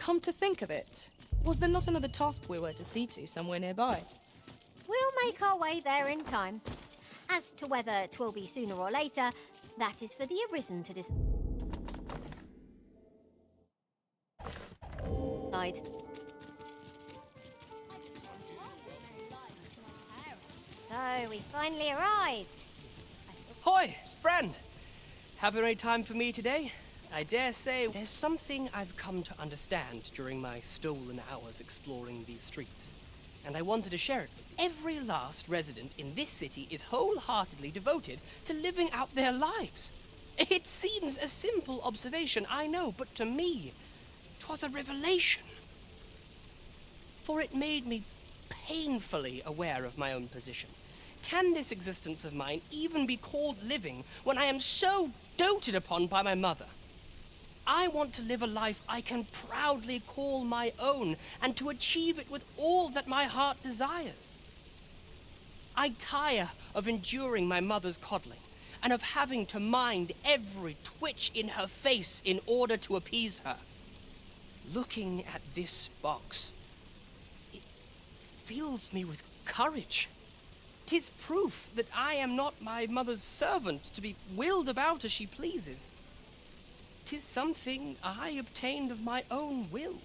Come to think of it, was there not another task we were to see to somewhere nearby? We'll make our way there in time. As to whether 'twill be sooner or later, that is for the arisen to decide. So, we finally arrived. Hoi, friend! Have any time for me today? I dare say there's something I've come to understand during my stolen hours exploring these streets, and I wanted to share it with you. Every last resident in this city is wholeheartedly devoted to living out their lives. It seems a simple observation, I know, but to me, 'twas a revelation. For it made me painfully aware of my own position. Can this existence of mine even be called living when I am so doted upon by my mother? I want to live a life I can proudly call my own, and to achieve it with all that my heart desires. I tire of enduring my mother's coddling, and of having to mind every twitch in her face in order to appease her. Looking at this box, it fills me with courage. 'Tis proof that I am not my mother's servant to be wheeled about as she pleases. 'Tis something I obtained of my own will.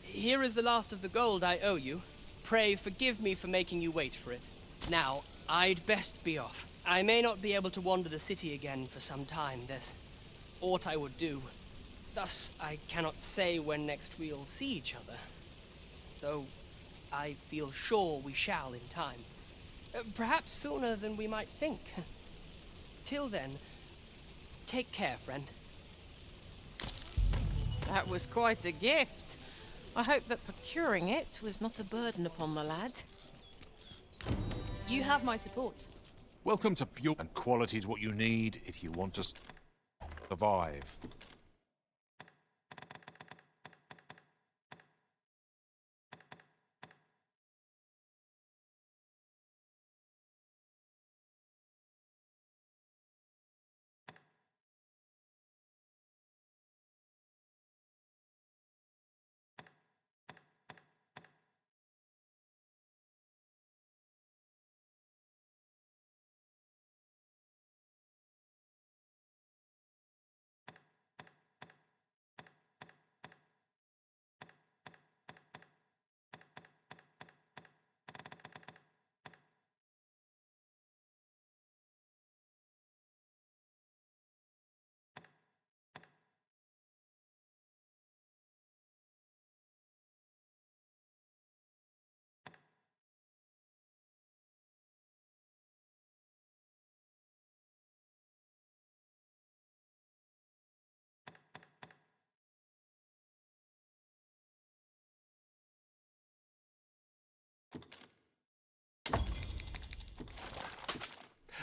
Here is the last of the gold I owe you. Pray forgive me for making you wait for it. Now, I'd best be off. I may not be able to wander the city again for some time. There's aught I would do. Thus, I cannot say when next we'll see each other, though I feel sure we shall in time. Perhaps sooner than we might think. Till then, take care, friend. That was quite a gift. I hope that procuring it was not a burden upon the lad. You have my support. Welcome to pure, and quality is what you need if you want to survive.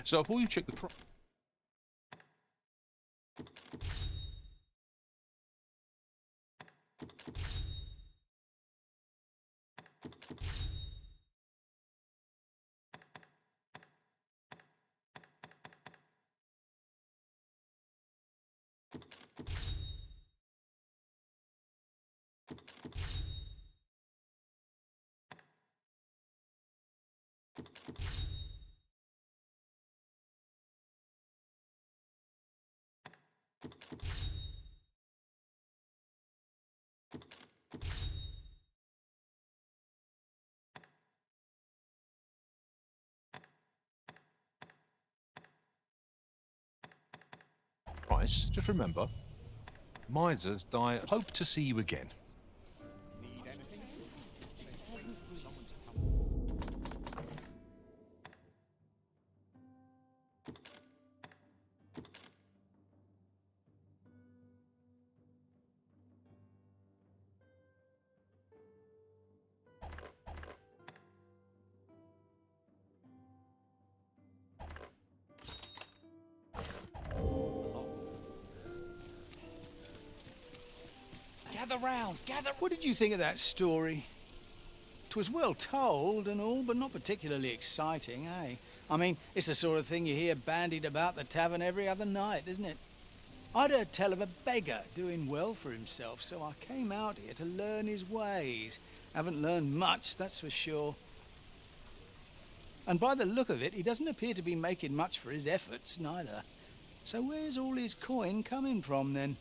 So before you check the price, just remember, misers die. Hope to see you again. Gather round, gather... What did you think of that story? 'Twas well told and all, but not particularly exciting, eh? I mean, it's the sort of thing you hear bandied about the tavern every other night, isn't it? I'd heard tell of a beggar doing well for himself, so I came out here to learn his ways. Haven't learned much, that's for sure. And by the look of it, he doesn't appear to be making much for his efforts, neither. So where's all his coin coming from, then?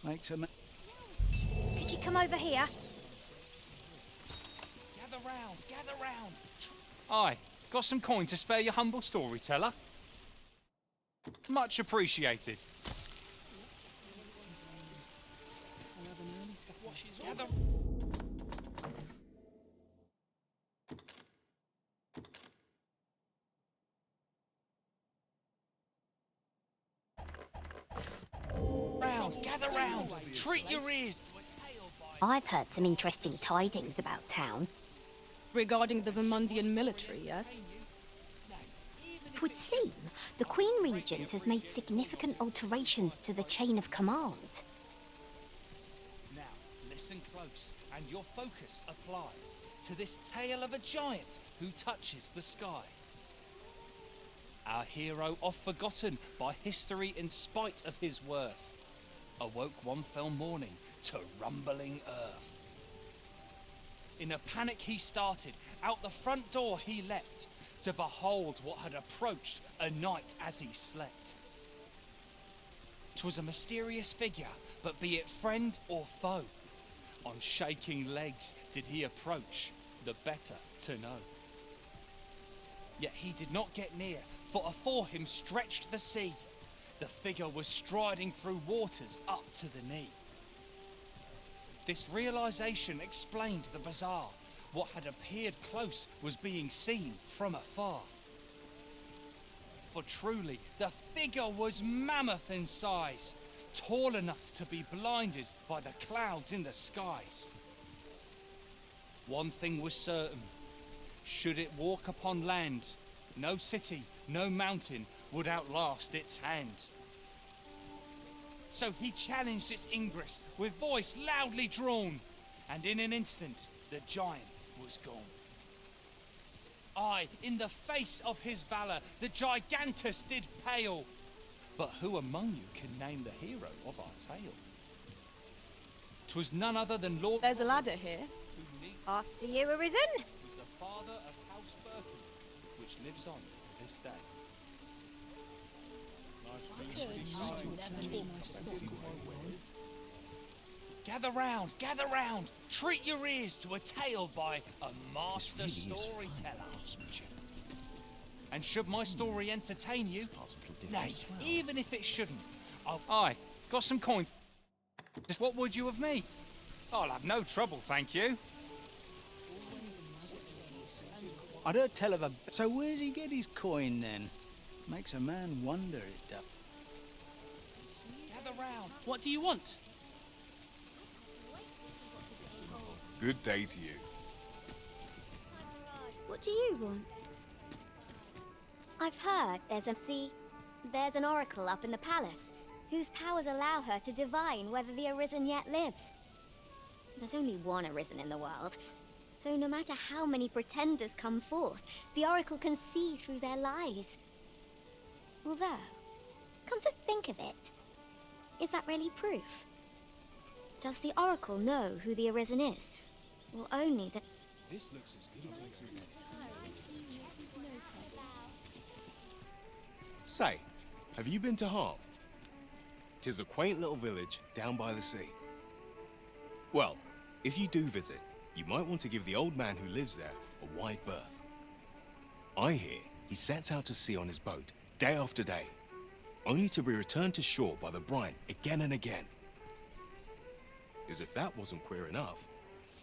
Makes a... Could you come over here? Gather round. Aye, got some coin to spare your humble storyteller? Much appreciated. Gather... Gather round. Treat your ears. I've heard some interesting tidings about town. Regarding the Vermundian military, yes? 'Twould seem the Queen Regent has made significant alterations to the chain of command. Now, listen close, and your focus apply to this tale of a giant who touches the sky. Our hero, oft forgotten by history in spite of his worth, awoke one fell morning to rumbling earth. In a panic he started, out the front door he leapt, to behold what had approached a night as he slept. 'Twas a mysterious figure, but be it friend or foe, on shaking legs did he approach, the better to know. Yet he did not get near, for afore him stretched the sea. The figure was striding through waters up to the knee. This realization explained the bizarre. What had appeared close was being seen from afar. For truly, the figure was mammoth in size, tall enough to be blinded by the clouds in the skies. One thing was certain, should it walk upon land, no city, no mountain would outlast its hand. So he challenged its ingress with voice loudly drawn, and in an instant the giant was gone. Aye, in the face of his valour the gigantus did pale. But who among you can name the hero of our tale? 'Twas none other than Lord... There's a ladder here. who neat After you, Arisen. was the father of House Birkin, which lives on to this day. Gather round, treat your ears to a tale by a master storyteller. And should my story entertain you, nay, even if it shouldn't, Aye, got some coins. Just what would you of me? I'll have no trouble, thank you. I'd heard tell of a... So where's he get his coin, then? Makes a man wonder, it does. Gather round. What do you want? Good day to you. What do you want? I've heard there's an oracle up in the palace, whose powers allow her to divine whether the Arisen yet lives. There's only one Arisen in the world, so no matter how many pretenders come forth, the oracle can see through their lies. Although, come to think of it, is that really proof? Does the oracle know who the Arisen is, or only that... This looks as good a place as any. Say, have you been to Harp? 'Tis a quaint little village down by the sea. Well, if you do visit, you might want to give the old man who lives there a wide berth. I hear he sets out to sea on his boat, day after day, only to be returned to shore by the brine again and again. As if that wasn't queer enough,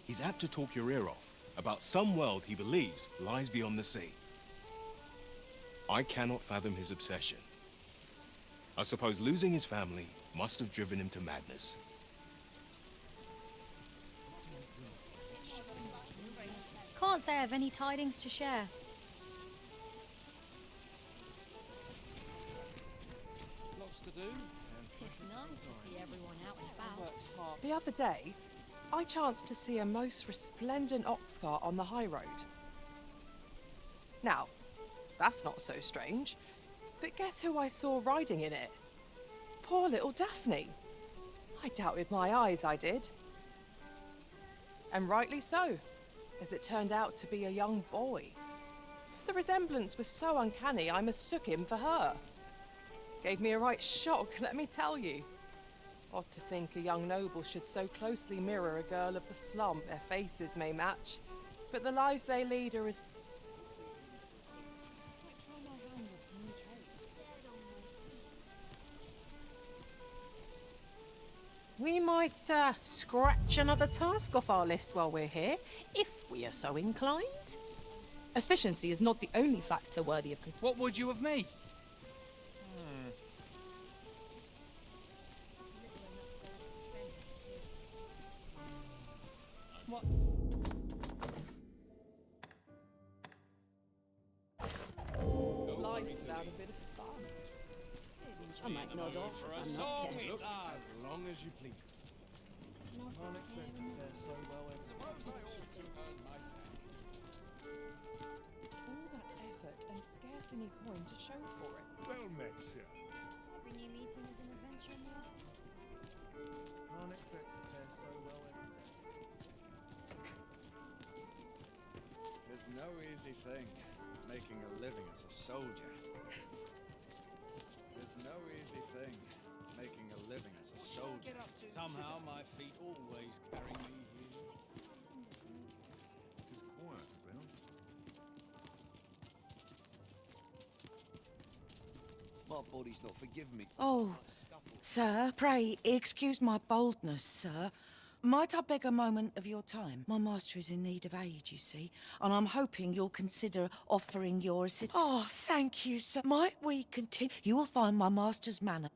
he's apt to talk your ear off about some world he believes lies beyond the sea. I cannot fathom his obsession. I suppose losing his family must have driven him to madness. Can't say I have any tidings to share. Lots to do. It's nice to see everyone out and about. The other day, I chanced to see a most resplendent ox cart on the high road. Now, that's not so strange, but guess who I saw riding in it? Poor little Daphne. I doubted my eyes, I did. And rightly so, as it turned out to be a young boy. The resemblance was so uncanny, I mistook him for her. Gave me a right shock, let me tell you. Odd to think a young noble should so closely mirror a girl of the slum. Their faces may match, but the lives they lead are as... We might scratch another task off our list while we're here, if we are so inclined. Efficiency is not the only factor worthy of... What would you of me? What? It's life without a bit of fun. I might nod off For a if I'm song not it careful. does. As long as you please. Can't expect to fare so well All that effort and scarce any coin to show for it. Well met, sir. Every new meeting is an adventure in life. Can't expect to fare so well every day. There's no easy thing, making a living as a soldier. There's no easy thing, making a living as a soldier. Somehow my feet always carry me here. It is quiet around. My body's not forgiving me. Oh, sir, pray excuse my boldness, sir. Might I beg a moment of your time? My master is in need of aid, you see, and I'm hoping you'll consider offering your assistance. Oh, thank you, sir. Might we continue? You will find my master's manner.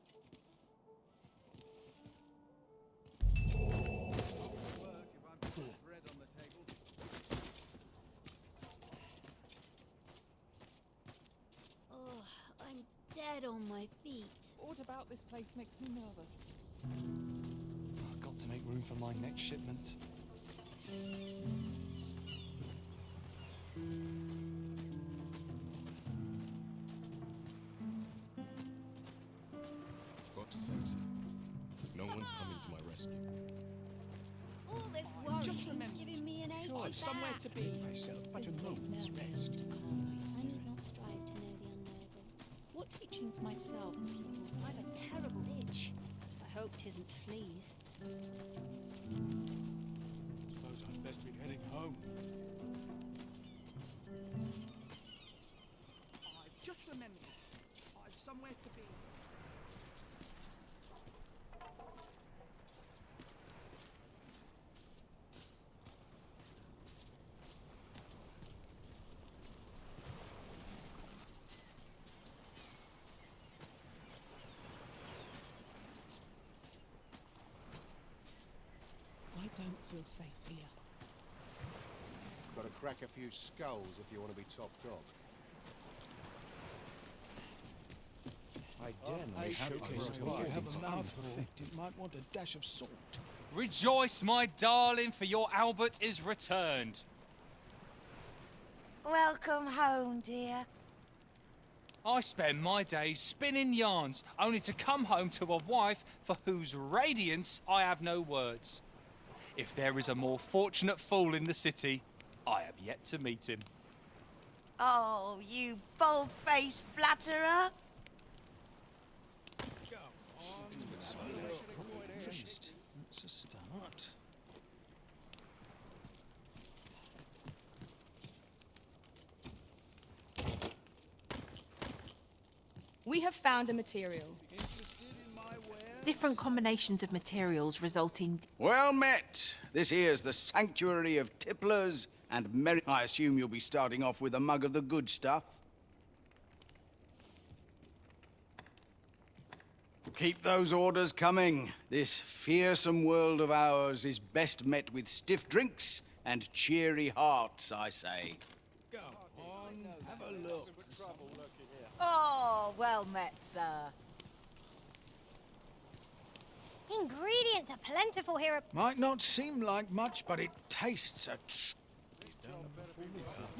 Oh, I'm dead on my feet. All about this place makes me nervous. I've got to make room for my next shipment. Got to face it. No one's coming to my rescue. All this worrying's giving me an ache. I've somewhere to be. Myself, but a moment's rest. I need not strive to know the unknowable. What teachings might serve the pupils? I've a terrible itch. I hope 'tisn't fleas. Suppose I'd best be heading home. I've just remembered. I've somewhere to be. I don't feel safe here. Got to crack a few skulls if you want to be top dog. I dare not showcase If you have a mouthful, it might want a dash of salt. Rejoice, my darling, for your Albert is returned. Welcome home, dear. I spend my days spinning yarns, only to come home to a wife for whose radiance I have no words. If there is a more fortunate fool in the city, I have yet to meet him. Oh, you bold-faced flatterer. That's a start. We have found a material. Different combinations of materials result in... Well met. This here's the sanctuary of tipplers and merry... I assume you'll be starting off with a mug of the good stuff. Keep those orders coming. This fearsome world of ours is best met with stiff drinks and cheery hearts, I say. Go on, have a look. Oh, well met, sir. Ingredients are plentiful here. Might not seem like much, but it tastes a...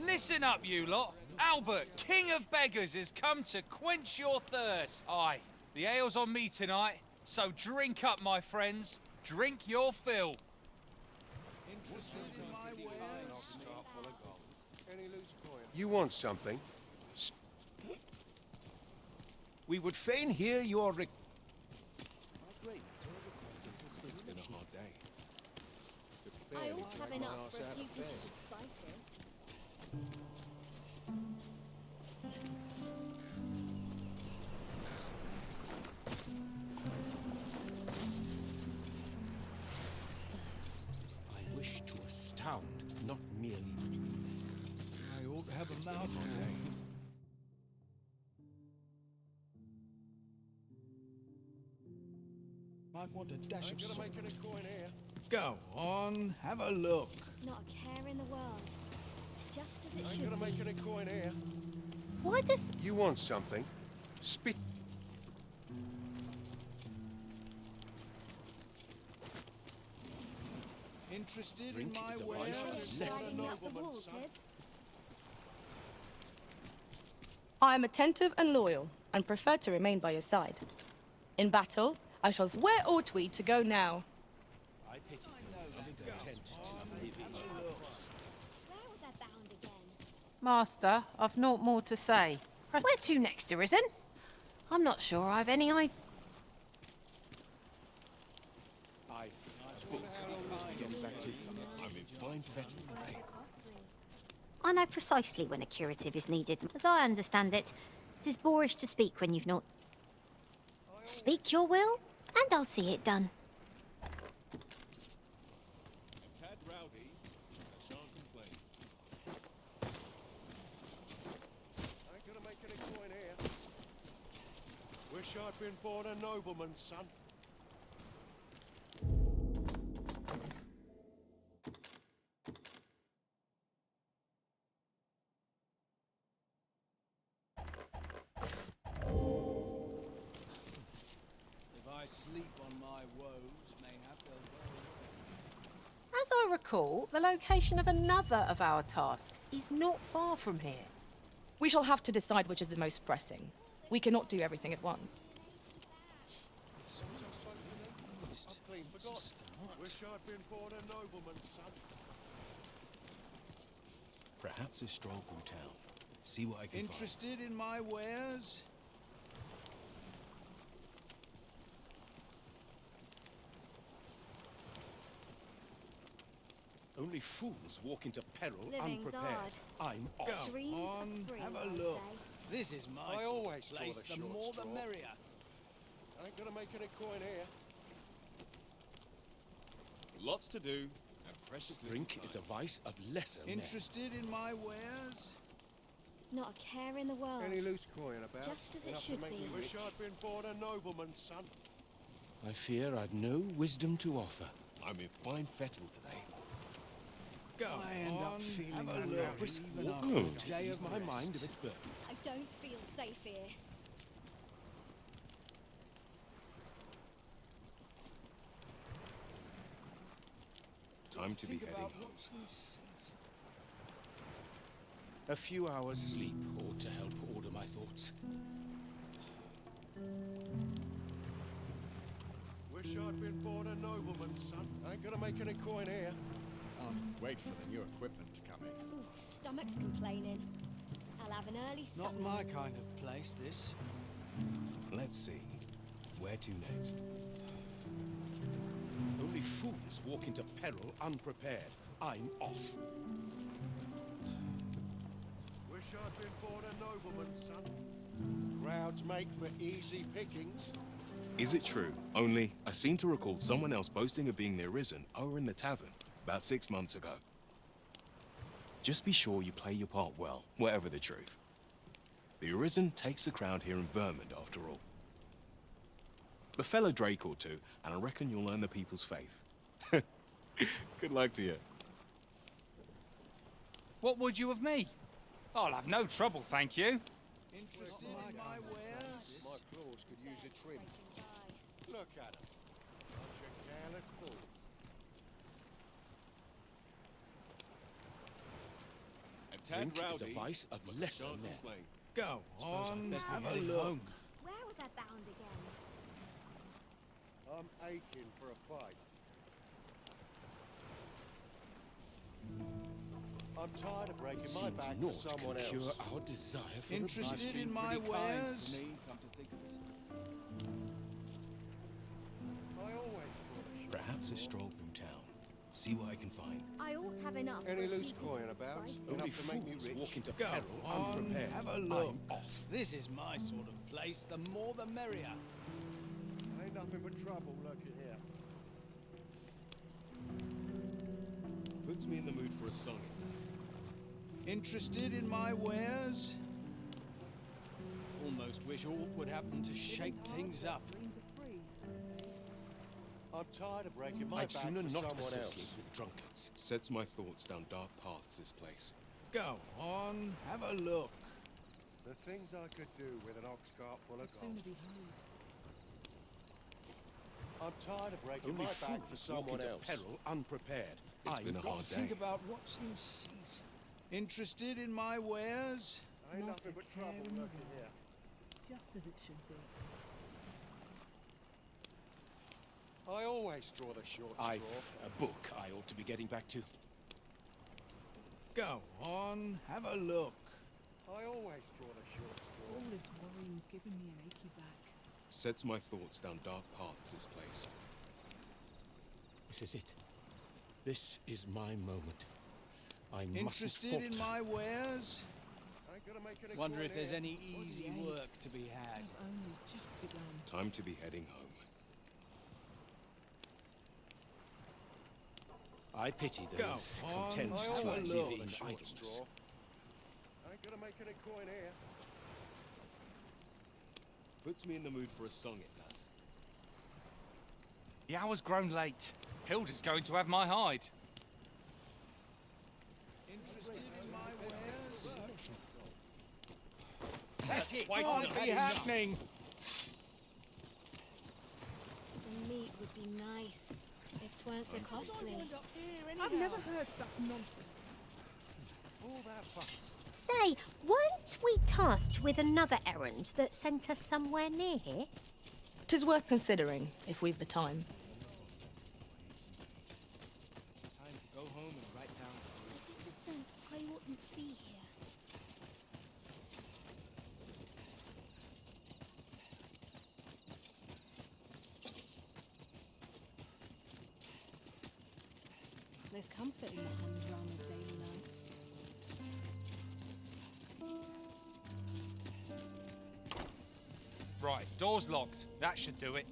Listen up, you lot. Albert, king of beggars, has come to quench your thirst. Aye, the ale's on me tonight, So drink up, my friends. Drink your fill. You want something? We would fain hear your It's been a hard day. I ought to have enough for a few pitchers of spices. I wish to astound, not merely please. I ought to have a mouthful. Might want a dash of salt. Go on, have a look. Not a care in the world. Just as it should Gonna be. make any coin here. Why does... You want something? Spit. Interested Drink in my is a wares? vice, lesser Driving me up the nobleman, wall, son. Tiz. I am attentive and loyal, and prefer to remain by your side. In battle, I shall where ought we to go now? I pity Where was I bound again? Master, I've naught more to say. Where to next, Arisen? I'm not sure I've any idea. I'm in fine fettle today. I know precisely when a curative is needed. As I understand it, it is boorish to speak when you've not. Speak your will, and I'll see it done. A tad rowdy, I shan't complain. Ain't gonna make any coin here. Wish I'd been born a nobleman, son. If I sleep on my woes, mayhap they'll go. As I recall, the location of another of our tasks is not far from here. We shall have to decide which is the most pressing. We cannot do everything at once. I've clean forgotten. Wish I'd been born a nobleman, son. Perhaps a stroll through town. See what I can find. Interested in my wares? Only fools walk into peril Living's unprepared. I'm off. Dreams are on, free, have I a look. say. This is my I sort of always draw place. the The short more the straw. merrier. Ain't gonna make any coin here. Lots to do, and precious little Drink time. is a vice of lesser men. Interested in my wares? Not a care in the world. Any loose coin about? Just as it Enough to should make be. me Wish I'd been born a nobleman, son. I fear I've no wisdom to offer. I'm in fine fettle today. Go I end up on, feeling have a unhappy look. brisk Even walk after home a to day ease of my rest. mind of its burdens. I don't feel safe here. Time to be Think heading about home. what she says. A few hours sleep ought to help order my thoughts. Wish I'd been born a nobleman, son. Ain't gonna make any coin here. Wait for the new equipment to come in. Ooh, stomach's complaining. I'll have an early Not supper. my kind of place, this. Let's see. Where to next? Only fools walk into peril unprepared. I'm off. Wish I'd been born a nobleman, son. Crowds make for easy pickings. Is it true? Only, I seem to recall someone else boasting of being the Arisen over in the tavern about 6 months ago. Just be sure you play your part well, whatever the truth. The Arisen takes the crowd here in Vermond, after all. The fellow Drake or two, and I reckon you'll earn the people's faith. Good luck to you. What would you of me? I'll have no trouble, thank you. Interested in my wares? My claws could use a trim. Look at 'em. Bunch of careless fools. A tad Drink is a rowdy, vice of but I lesser shan't men. complain. Go Suppose I'd on, best be have a heading look. home. Where was I bound again? I'm aching for a fight. I'm tired of breaking my back for someone else. Cure our desire for interested in my wares? Come to think of it. I always draw the short Perhaps a stroll through town. See what I can find. I ought to have enough. Any for a loose few coin pinches of about? spices. Enough to make me fools rich. walk into Go peril on, unprepared. have I'm a look. off. This is my sort of place. The more the merrier. Ain't nothing but trouble lurking here. Puts me in the mood for a song, it does. Interested in my wares? Almost wish aught would happen to shake things up. I'm tired of breaking my I'd back sooner for not someone associate else. with drunkards. Sets my thoughts down dark paths, this place. Go on, have a look. The things I could do with an ox cart full of gold. I'm tired of breaking Only my back for fools walk someone into else. peril unprepared. It's been a hard Think day. about what's in season. Interested in my wares? Ain't nothing but trouble lurking here. Just as it should be. I always draw the short I've straw. a book I ought to be getting back to. Go on, have a look. I always draw the short straw. All this worrying's giving me an achy back. Sets my thoughts down dark paths, this place. This is it. This is my moment. I Interested mustn't in falter. my wares? Ain't gonna make any Wonder coin if there's here. any easy work to be had. I've only just begun. Time to be heading home. I pity Go those on, content I to always live draw in the short idleness. straw. Ain't gonna make any coin here. Puts me in the mood for a song, it does. The hour's grown late. Hilda's going to have my hide. Interested in my wares? That's It quite can't be enough. happening. Some meat would be nice if 'tweren't so costly. I've never heard such nonsense. All that fuss. Say, weren't we tasked with another errand that sent us somewhere near here? 'Tis worth considering, if we've the time. Time to go home and write down the I get the sense I oughtn't be here. There's comfort in the humdrum of daily life. Right, door's locked. That should do it.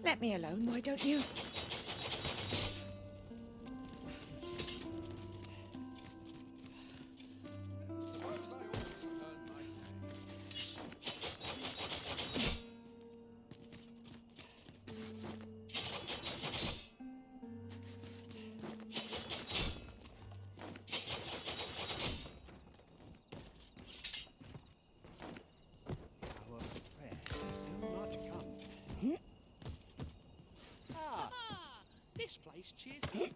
Let me alone, why don't you? Suppose I also earn my pay. Our prayer still not come. Ah, this place cheers me right.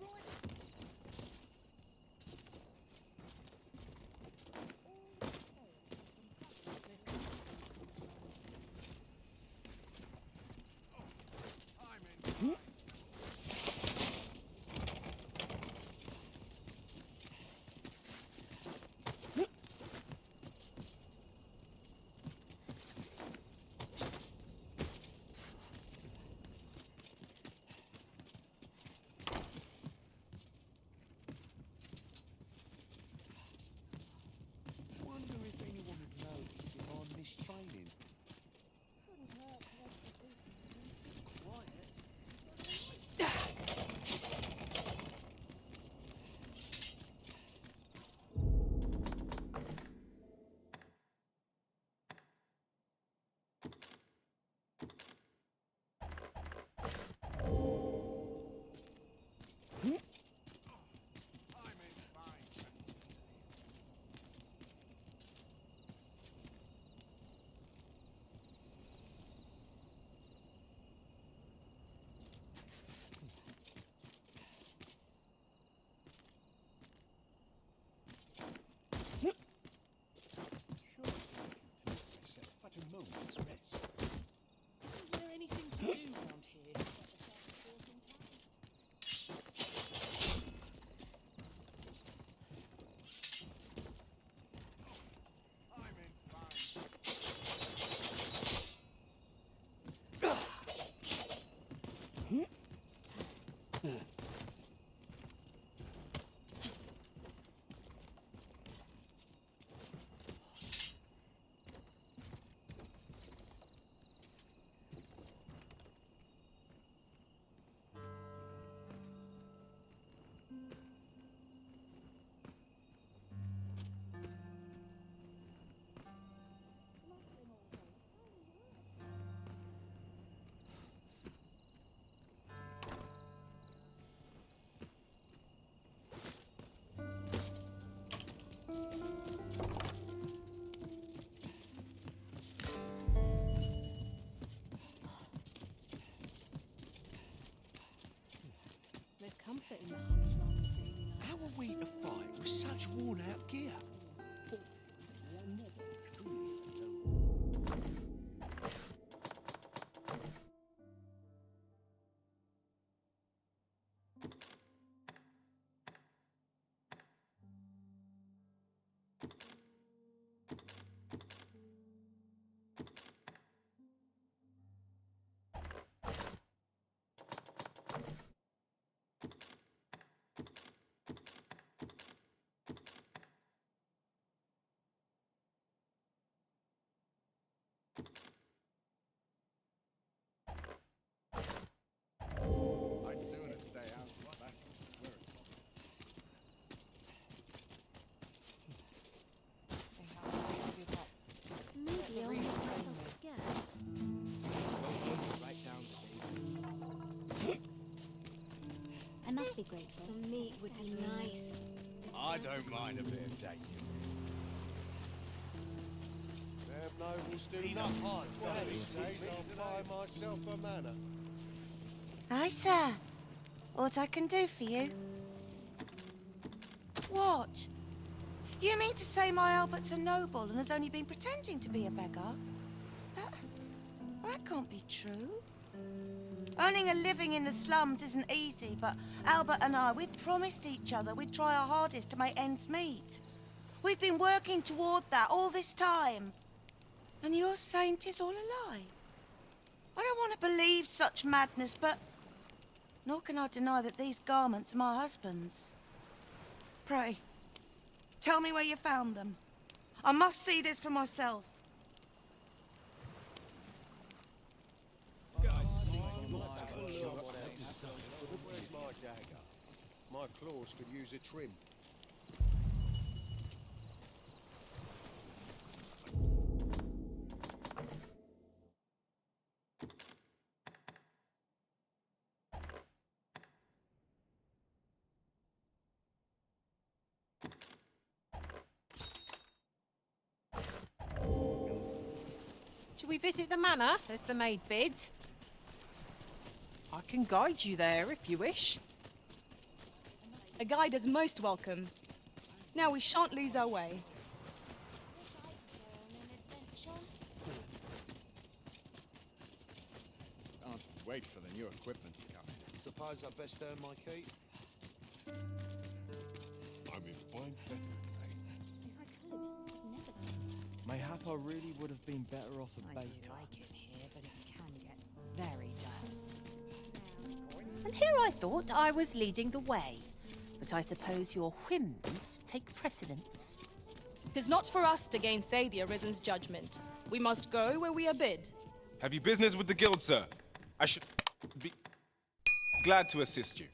comfort in the humdrum of daily life. How are we to fight with such worn-out gear? I'd sooner stay out of battle. Maybe only because so scarce. Right down I must be grateful. Some meat would be nice. I don't mind a bit of dating. Them nobles do nothing. I'll buy myself a manor. Aye, sir. What I can do for you? What? You mean to say my Albert's a noble and has only been pretending to be a beggar? That can't be true. Earning a living in the slums isn't easy, but Albert and I, we promised each other we'd try our hardest to make ends meet. We've been working toward that all this time. And you're saying 'tis all a lie? I don't want to believe such madness, but nor can I deny that these garments are my husband's. Pray, tell me where you found them. I must see this for myself. My claws could use a trim. Shall we visit the manor, as the maid bid? I can guide you there if you wish. A guide is most welcome. Now we shan't lose our way. Can't wait for the new equipment to come in. Suppose I best earn my keep. I'm in fine fettle today. If I could, I'd never. Mayhap I really would have been better off a I do baker. like it here, but it can get very dull. And here I thought I was leading the way. But I suppose your whims take precedence. 'Tis not for us to gainsay the Arisen's judgment. We must go where we are bid. Have you business with the guild, sir? I should be glad to assist you.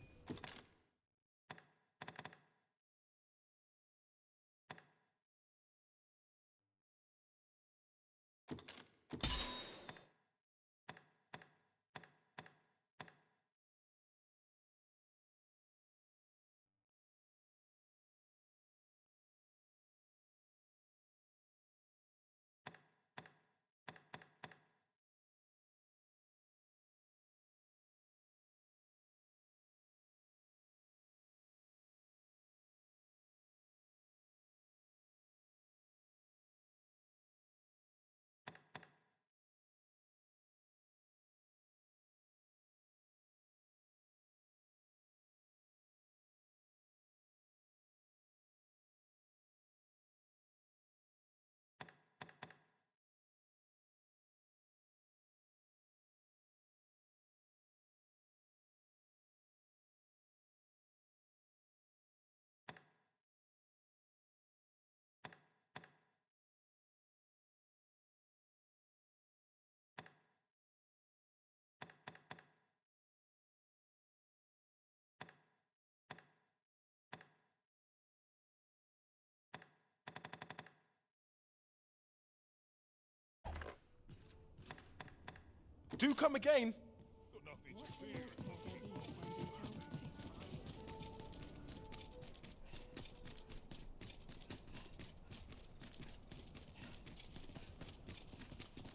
Do come again.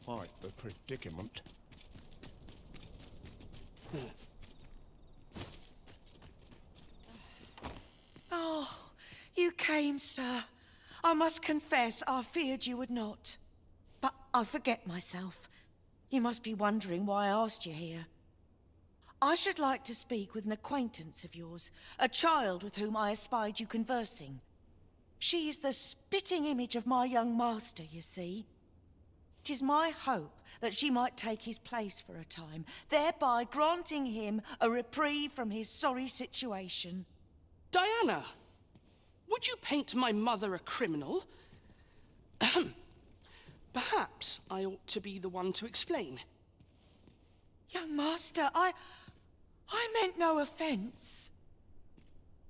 Quite the predicament. shame, sir. I must confess I feared you would not. But I forget myself. You must be wondering why I asked you here. I should like to speak with an acquaintance of yours, a child with whom I espied you conversing. She is the spitting image of my young master, you see. 'Tis my hope that she might take his place for a time, thereby granting him a reprieve from his sorry situation. Diana, would you paint my mother a criminal? Perhaps I ought to be the one to explain. Young master, I meant no offence.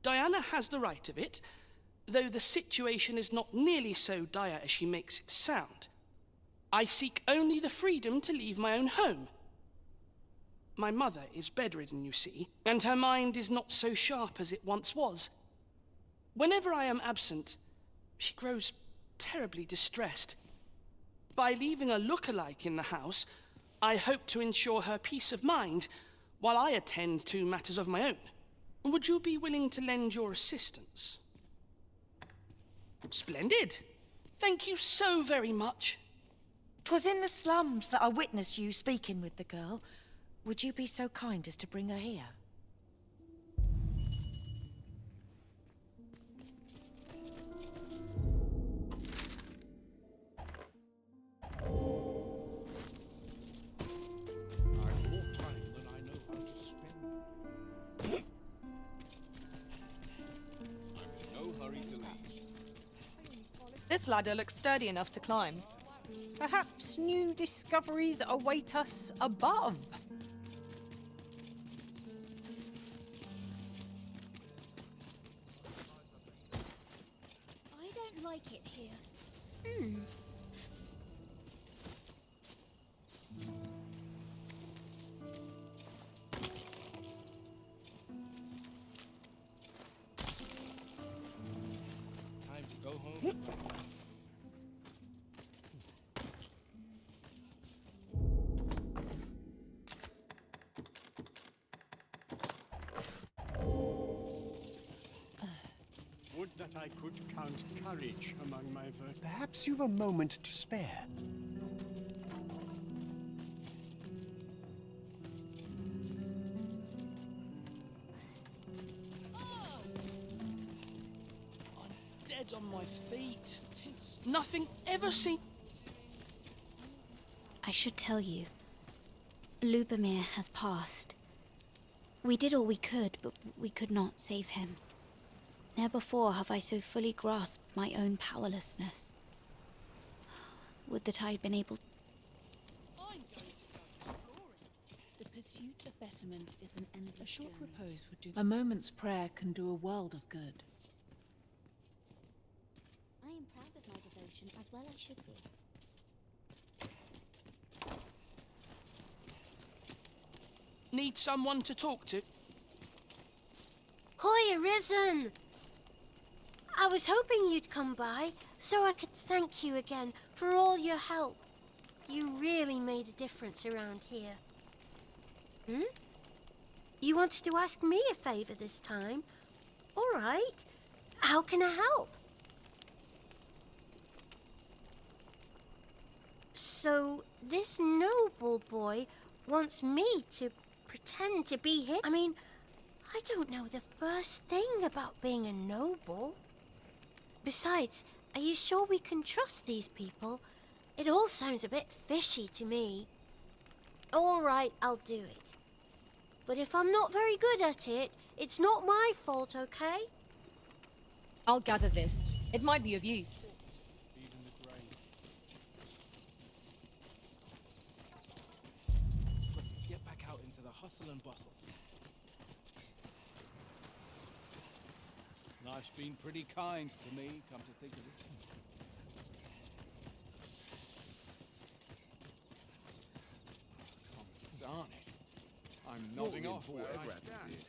Diana has the right of it, though the situation is not nearly so dire as she makes it sound. I seek only the freedom to leave my own home. My mother is bedridden, you see, and her mind is not so sharp as it once was. Whenever I am absent, she grows terribly distressed. By leaving a look-alike in the house, I hope to ensure her peace of mind while I attend to matters of my own. Would you be willing to lend your assistance? Splendid. Thank you so very much. 'Twas in the slums that I witnessed you speaking with the girl. Would you be so kind as to bring her here? This ladder looks sturdy enough to climb. Perhaps new discoveries await us above. I don't like it here. Time to go home. Would that I could count courage among my virtues. Perhaps you've a moment to spare. Dead on my feet. Nothing ever seemed... I should tell you, Lubomir has passed. We did all we could, but we could not save him. Never before have I so fully grasped my own powerlessness. Would that I had been able... The pursuit of betterment is an endless A short repose would do. A moment's prayer can do a world of good. I am proud of my devotion, as well I should be. Need someone to talk to? Hoy, Arisen! I was hoping you'd come by, so I could thank you again for all your help. You really made a difference around here. You wanted to ask me a favor this time? All right. How can I help? So, this noble boy wants me to pretend to be him? I mean, I don't know the first thing about being a noble. Besides, are you sure we can trust these people? It all sounds a bit fishy to me. All right, I'll do it. But if I'm not very good at it, it's not my fault, okay? I'll gather this. It might be of use. Got to get back out into the hustle and bustle. Life's been pretty kind to me, come to think of it. Consarn it. I'm nodding off where I stand.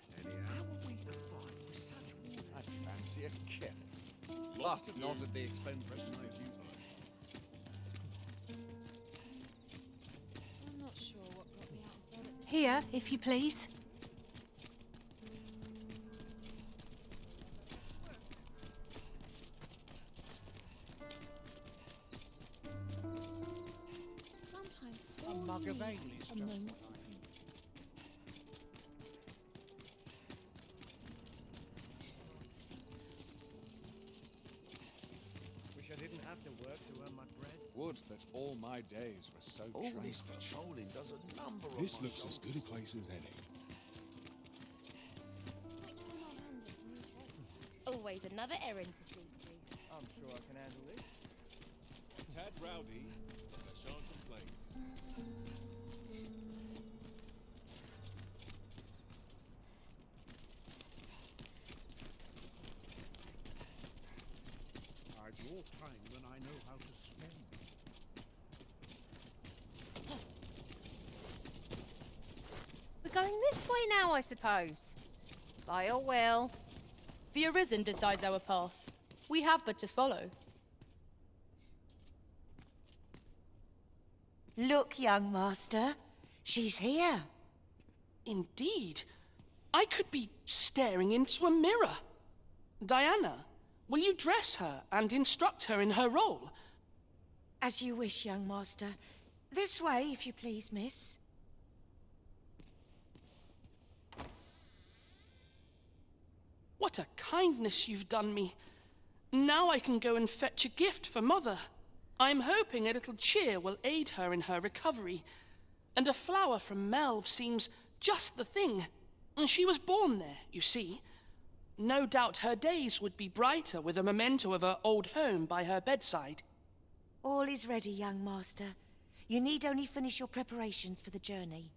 How are we to fight with such war? I'd fancy a kill. But not at the expense of my duty. I'm not sure what got me out of bed at this Here, if you please. mug of ale is just what I need. Wish I didn't have to work to earn my bread. Would that all my days were so All tranquil. this patrolling does a number on This my looks as good a place as any. Always another errand to see to. I'm sure I can handle this. A tad rowdy, but I shan't complain. I've more time than I know how to spend. We're going this way now, I suppose. By your will. The Arisen decides our path. We have but to follow. Look, young master. She's here. Indeed. I could be staring into a mirror. Diana, will you dress her and instruct her in her role? As you wish, young master. This way, if you please, miss. What a kindness you've done me. Now I can go and fetch a gift for Mother. I'm hoping a little cheer will aid her in her recovery. And a flower from Melv seems just the thing. And she was born there, you see. No doubt her days would be brighter with a memento of her old home by her bedside. All is ready, young master. You need only finish your preparations for the journey.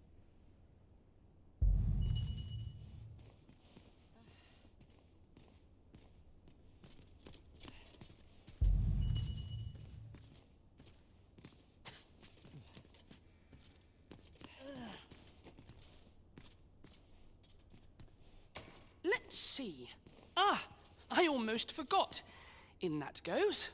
Let's see. Ah, I almost forgot. In that goes.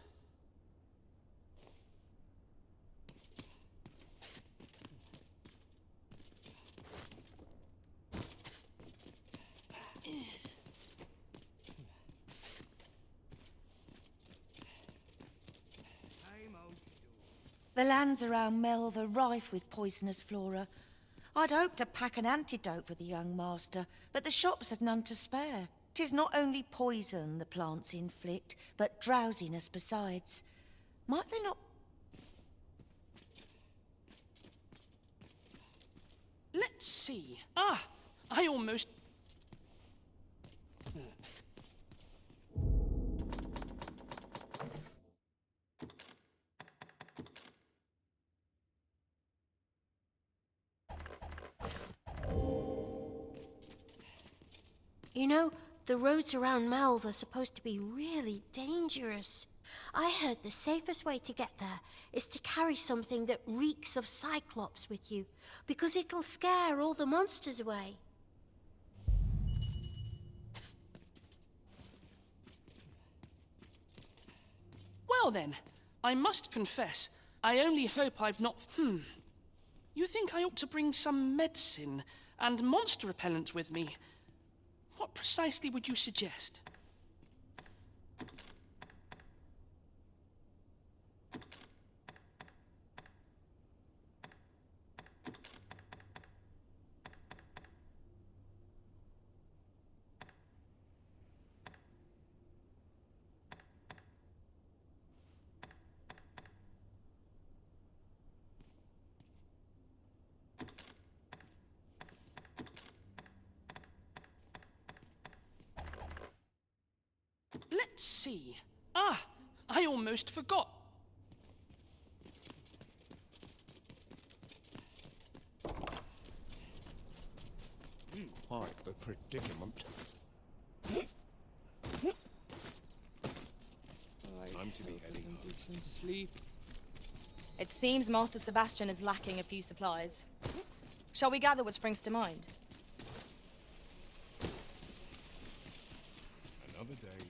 The lands around Melv are rife with poisonous flora. I'd hoped to pack an antidote for the young master, but the shops had none to spare. 'Tis not only poison the plants inflict, but drowsiness besides. Might they not... Let's see. Ah, I almost... You know, the roads around Melv are supposed to be really dangerous. I heard the safest way to get there is to carry something that reeks of Cyclops with you, because it'll scare all the monsters away. Well then, I must confess, I only hope I've not... You think I ought to bring some medicine and monster repellent with me? What precisely would you suggest? Let's see. Ah, I almost forgot. Quite the predicament. Time to be heading home. Some sleep. It seems Master Sebastian is lacking a few supplies. Shall we gather what springs to mind? Another day.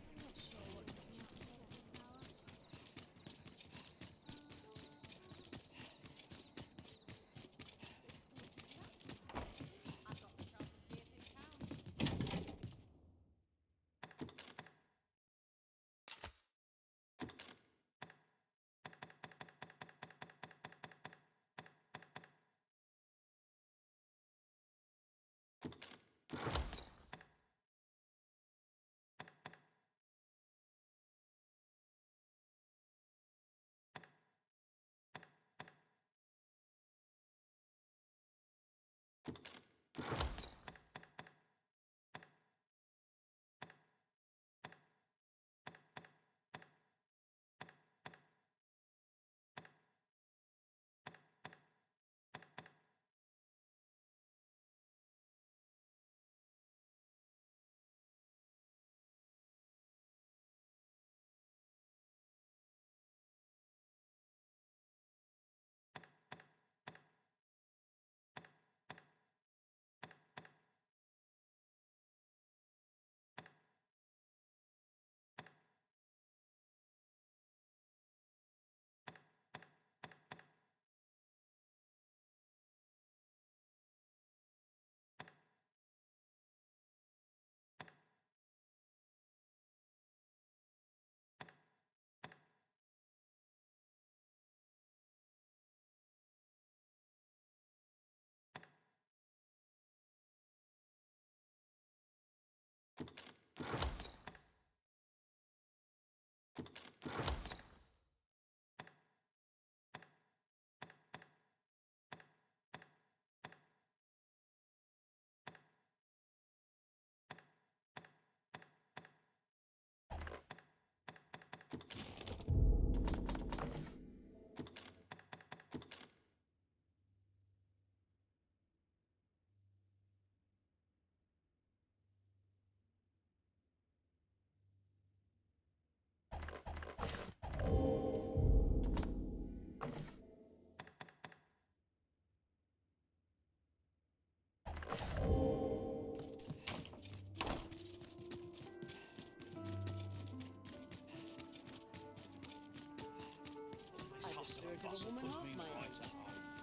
of a woman half my age.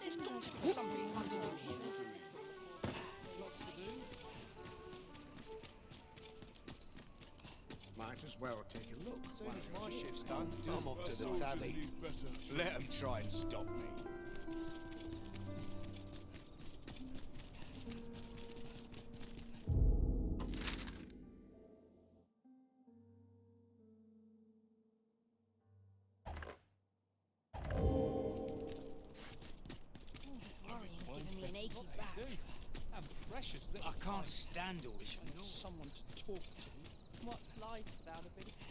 There's got to be something fun to do here. Lots to do. Might as well take a look. Soon as my shift's done, I'm off to the tavern. Let them try and stop me. And precious little I can't time. stand all this. Someone to talk to. What's life without a bit of fun?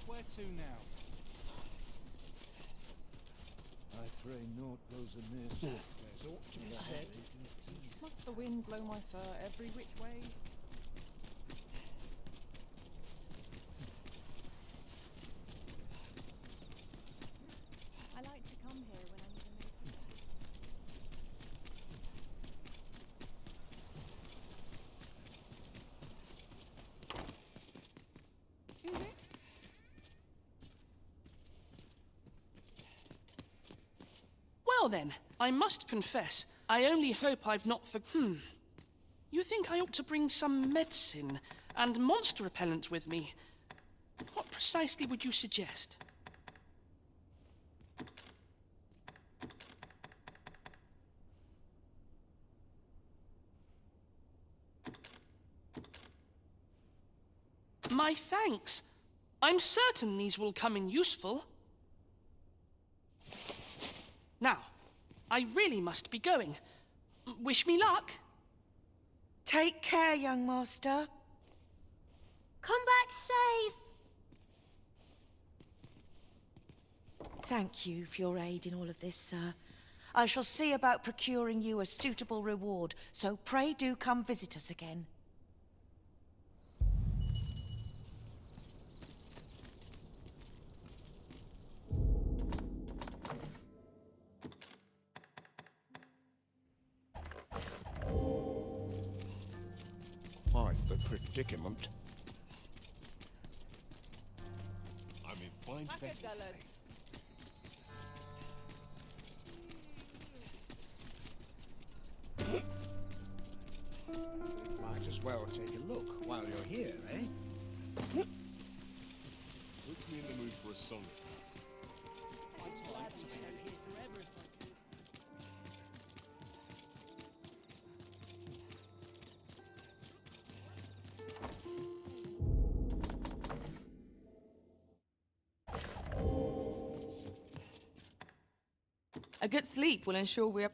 Where to now? I pray naught goes amiss. There's ought to be said. Must the wind blow my fur every which way? I like to come here when I need a mate. Well then, I must confess, I only hope I've not You think I ought to bring some medicine and monster repellent with me? What precisely would you suggest? My thanks. I'm certain these will come in useful. Now, I really must be going. Wish me luck. Take care, young master. Come back safe. Thank you for your aid in all of this, sir. I shall see about procuring you a suitable reward, so pray do come visit us again. Quite the predicament. I'm in fine fettle today. Might as well take a look while you're here, eh? Puts me in the mood for a song at least. I'd like to stay here forever if I could. A good sleep will ensure we're...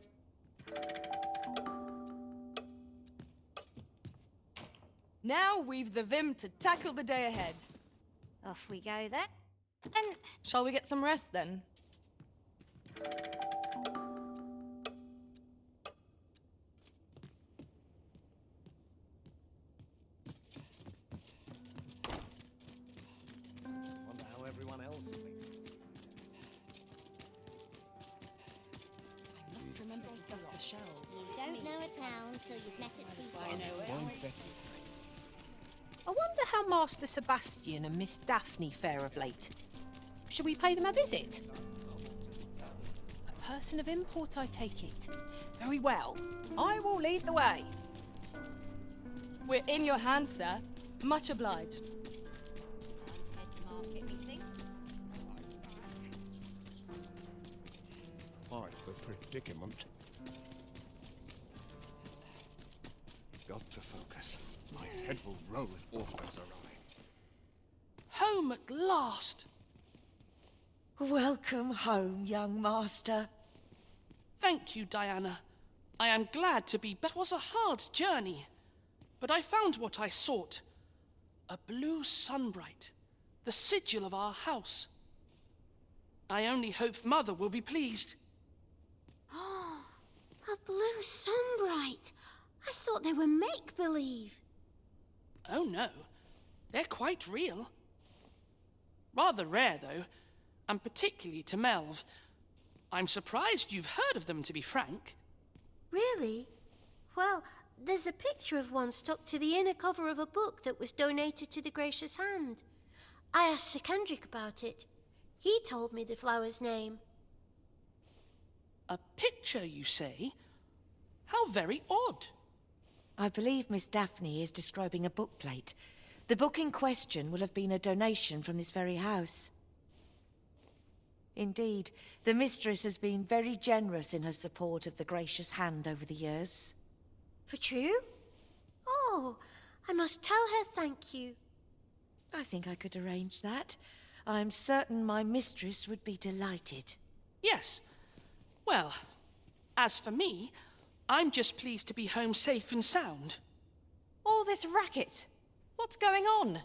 Now we've the vim to tackle the day ahead. Off we go then. And shall we get some rest then? Wonder how everyone else makes it. I must remember to dust the shelves. You don't know a town till you've met its people. Fine fettle. I wonder how Master Sebastian and Miss Daphne fare of late. Shall we pay them a visit? A person of import, I take it. Very well. I will lead the way. We're in your hands, sir. Much obliged. Quite the predicament. Got to focus. My head will roll if orphans arrive. Home at last! Welcome home, young master. Thank you, Diana. I am glad to be back. It was a hard journey, but I found what I sought. A blue sunbright, The sigil of our house. I only hope Mother will be pleased. Oh, a blue sunbright. I thought they were make-believe. Oh no, they're quite real. Rather rare, though, and particularly to Melv. I'm surprised you've heard of them, to be frank. Really? Well, there's a picture of one stuck to the inner cover of a book that was donated to the Gracious Hand. I asked Sir Kendrick about it. He told me the flower's name. A picture, you say? How very odd. I believe Miss Daphne is describing a bookplate. The book in question will have been a donation from this very house. Indeed, the mistress has been very generous in her support of the Gracious Hand over the years. For true? Oh, I must tell her thank you. I think I could arrange that. I'm certain my mistress would be delighted. Yes. Well, as for me, I'm just pleased to be home safe and sound. All this racket. What's going on?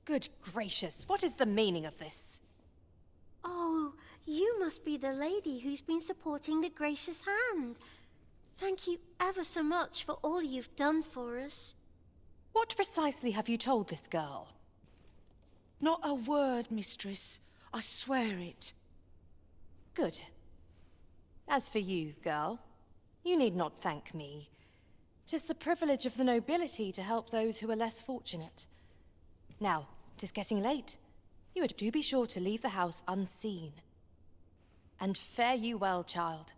Good gracious, what is the meaning of this? Oh, you must be the lady who's been supporting the Gracious Hand. Thank you ever so much for all you've done for us. What precisely have you told this girl? Not a word, mistress. I swear it. Good. As for you, girl, you need not thank me. 'Tis the privilege of the nobility to help those who are less fortunate. Now, 'tis getting late. You had do be sure to leave the house unseen. And fare you well, child.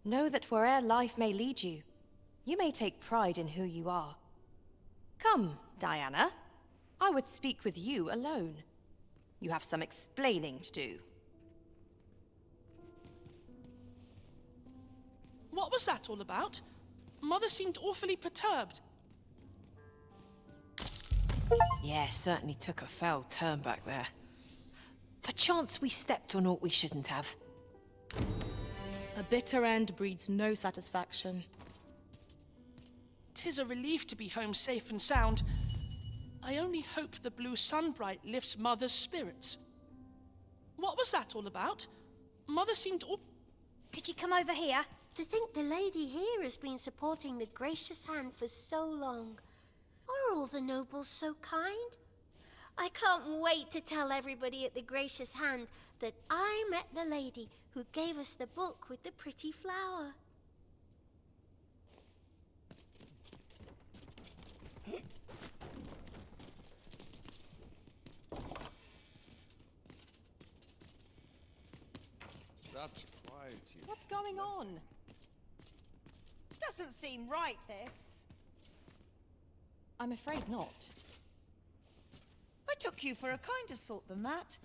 Know that where'er life may lead you, you may take pride in who you are. Come, Diana. I would speak with you alone. You have some explaining to do. What was that all about? Mother seemed awfully perturbed. Yeah, certainly took a foul turn back there. Perchance we stepped on aught we shouldn't have. A bitter end breeds no satisfaction. 'Tis a relief to be home safe and sound. I only hope the blue sunbright lifts Mother's spirits. What was that all about? Mother seemed all... Could you come over here? To think the lady here has been supporting the Gracious Hand for so long. Are all the nobles so kind? I can't wait to tell everybody at the Gracious Hand that I met the lady who gave us the book with the pretty flower. Such quietude. What's going on? Doesn't seem right, this. I'm afraid not. I took you for a kinder sort than that.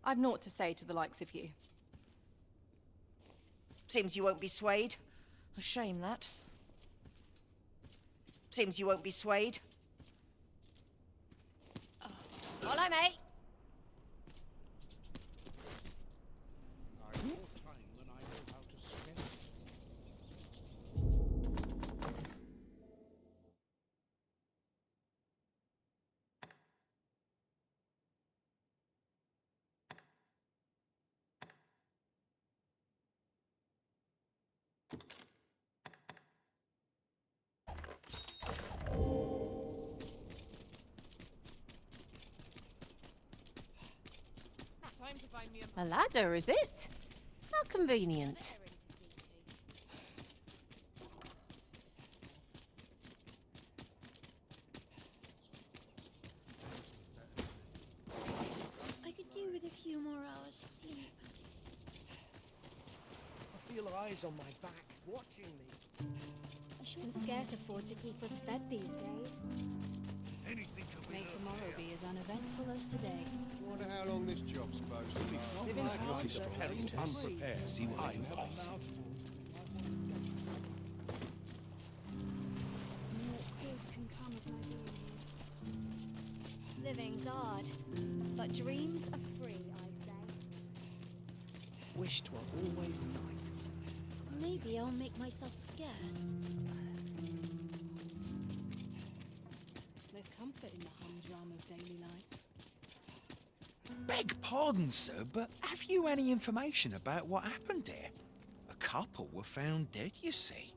I've naught to say to the likes of you. Seems you won't be swayed. A shame, that. Seems you won't be swayed. Follow me. A ladder, is it? How convenient. I could do with a few more hours sleep. I feel eyes on my back, watching me. Can scarce afford to keep us fed these days. Anything could be May tomorrow be as uneventful as today. Wonder how long this job's supposed to be. Unprepared. See what I can find. What good can come of my being here? Living's hard, but dreams are free, I say. Wish 'twere always night. Maybe I'll make myself scarce. comfort in the humdrum of daily life. Beg pardon, sir, but have you any information about what happened here? A couple were found dead, you see.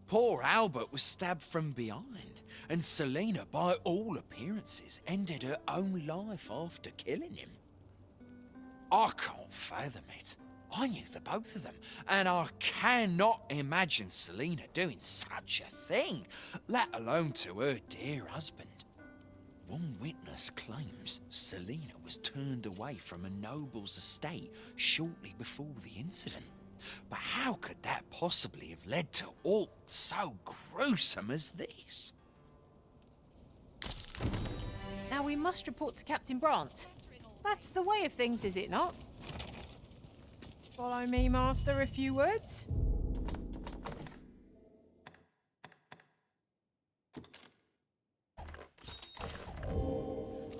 Poor Albert was stabbed from behind, and Selena, by all appearances, ended her own life after killing him. I can't fathom it. I knew the both of them, and I cannot imagine Selena doing such a thing, let alone to her dear husband. One witness claims Selena was turned away from a noble's estate shortly before the incident. But how could that possibly have led to aught so gruesome as this? Now we must report to Captain Brandt. That's the way of things, is it not? Follow me, Master, if you would.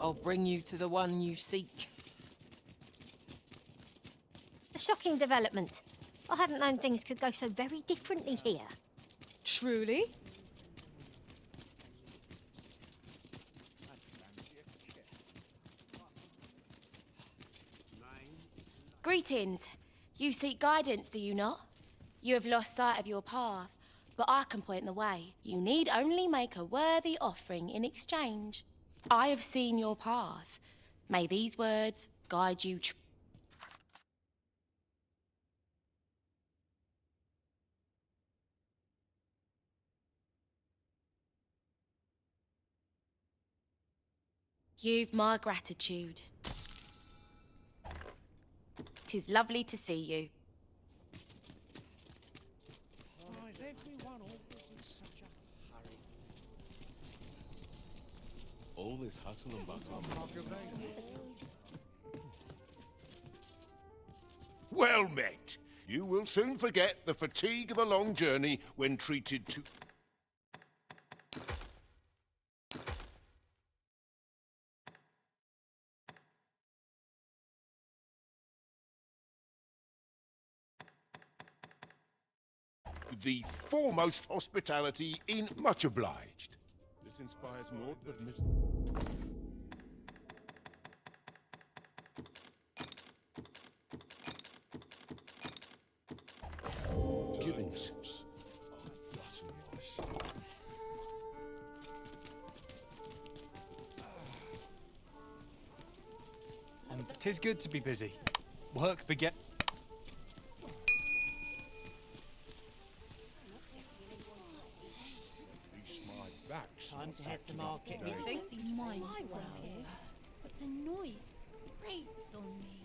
I'll bring you to the one you seek. A shocking development. I hadn't known things could go so very differently here. Truly? Greetings. You seek guidance, do you not? You have lost sight of your path, but I can point the way. You need only make a worthy offering in exchange. I have seen your path. May these words guide you. You've my gratitude. 'Tis lovely to see you. Why is everyone always in such a hurry? All this hustle and bustle. Well met. You will soon forget the fatigue of a long journey when treated to... the foremost hospitality in... Much obliged. This inspires naught but givings. And 'tis good to be busy. Work beget... Time to head to market, methinks. My grounds, but the noise grates on me.